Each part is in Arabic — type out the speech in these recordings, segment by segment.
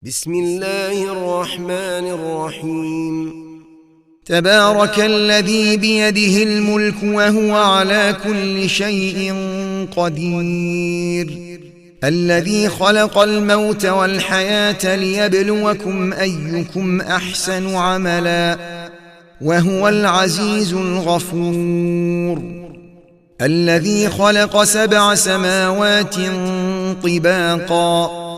بسم الله الرحمن الرحيم. تبارك الذي بيده الملك وهو على كل شيء قدير، الذي خلق الموت والحياة ليبلوكم أيكم أحسن عملا وهو العزيز الغفور، الذي خلق 7 سماوات طباقا،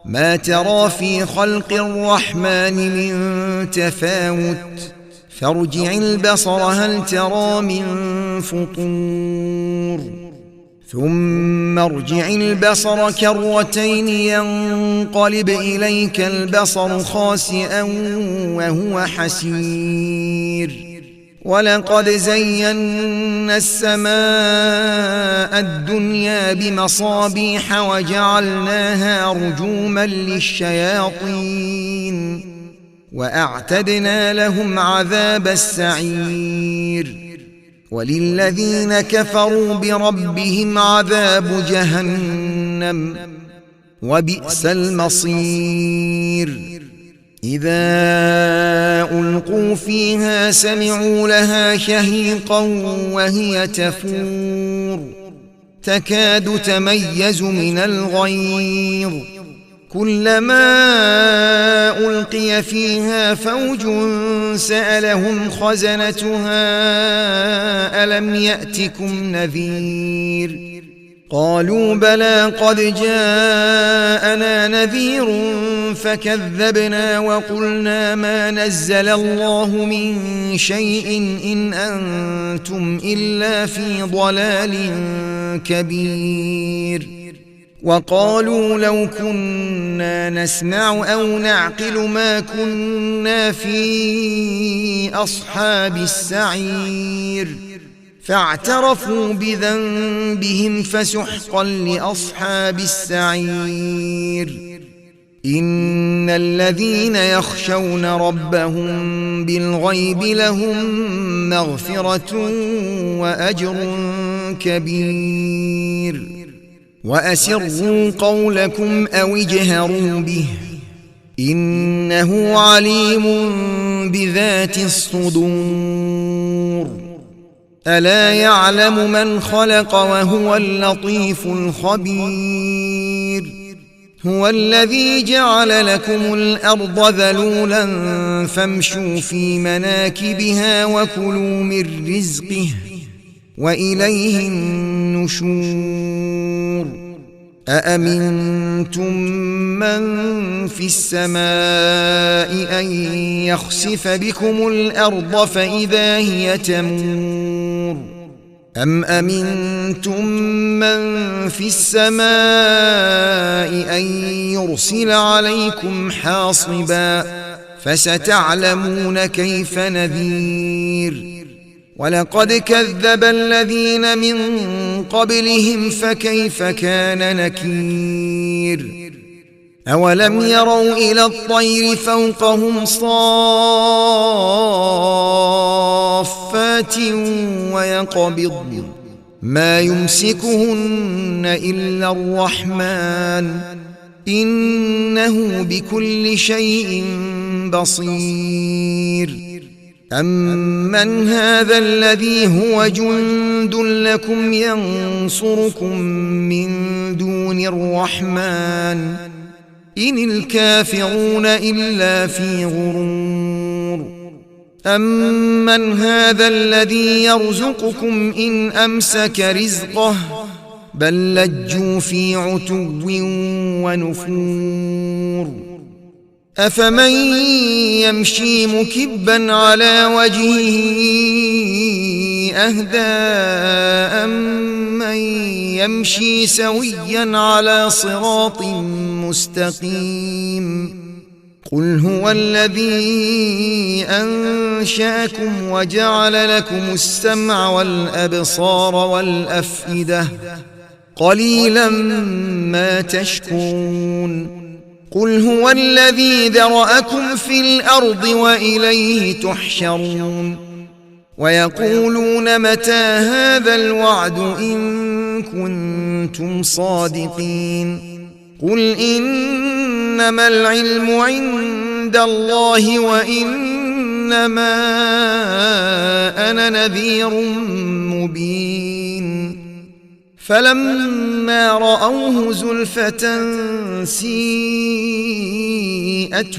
ما ترى في خلق الرحمن من تفاوت، فارجع البصر هل ترى من فطور، ثم ارجع البصر كرتين ينقلب إليك البصر خاسئا وهو حسير، ولقد زينا السماء الدنيا بمصابيح وجعلناها رجوما للشياطين وأعتدنا لهم عذاب السعير، وللذين كفروا بربهم عذاب جهنم وبئس المصير. إذا ألقوا فيها سمعوا لها شهيقا وهي تفور، تكاد تميز من الغيظ، كلما ألقي فيها فوج سألهم خزنتها ألم يأتكم نذير، قالوا بلى قد جاءنا نذير فكذبنا وقلنا ما نزل الله من شيء إن أنتم إلا في ضلال كبير، وقالوا لو كنا نسمع أو نعقل ما كنا في أصحاب السعير، فاعترفوا بذنبهم فسحقا لأصحاب السعير. إن الذين يخشون ربهم بالغيب لهم مغفرة وأجر كبير، وأسروا قولكم أو اجهروا به إنه عليم بذات الصدور. ألا يعلم من خلق وهو اللطيف الخبير، هو الذي جعل لكم الأرض ذلولا فامشوا في مناكبها وكلوا من رزقه وإليه النشور. أأمنتم من في السماء أن يخسف بكم الأرض فإذا هي تمور، أم أمنتم من في السماء أن يرسل عليكم حاصبا فستعلمون كيف نذير. ولقد كذب الذين من قبلهم فكيف كان نكير. أولم يروا إلى الطير فوقهم صافات ويقبضن ما يمسكهن إلا الرحمن إنه بكل شيء بصير. أمن هذا الذي هو جند لكم ينصركم من دون الرحمن إن الكافرون إلا في غرور. أمن هذا الذي يرزقكم إن أمسك رزقه بل لجوا في عتو ونفور. أفمن يمشي مكبا على وجهه أهدى أمن يمشي سويا على صراط مستقيم. قل هو الذي أنشأكم وجعل لكم السمع والأبصار والأفئدة قليلا ما تشكرون. قل هو الذي ذرأكم في الأرض وإليه تحشرون. ويقولون متى هذا الوعد إن كنتم صادقين. قل إنما العلم عند الله وإنما أنا نذير مبين فلما رأوه زلفة سيئت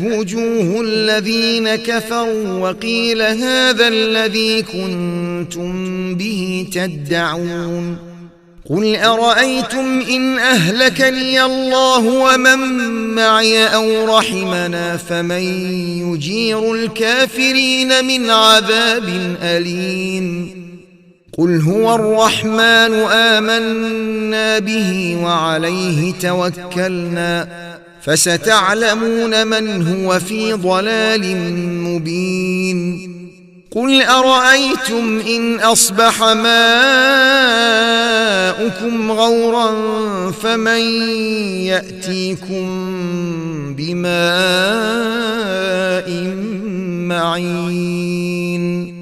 وجوه الذين كفروا وقيل هذا الذي كنتم به تدعون قل أرأيتم إن أهلكني الله ومن معي أو رحمنا فمن يجير الكافرين من عذاب أليم قل هو الرحمن آمنا به وعليه توكلنا فستعلمون من هو في ضلال مبين قل أرأيتم إن أصبح ماؤكم غورا فمن يأتيكم بماء معين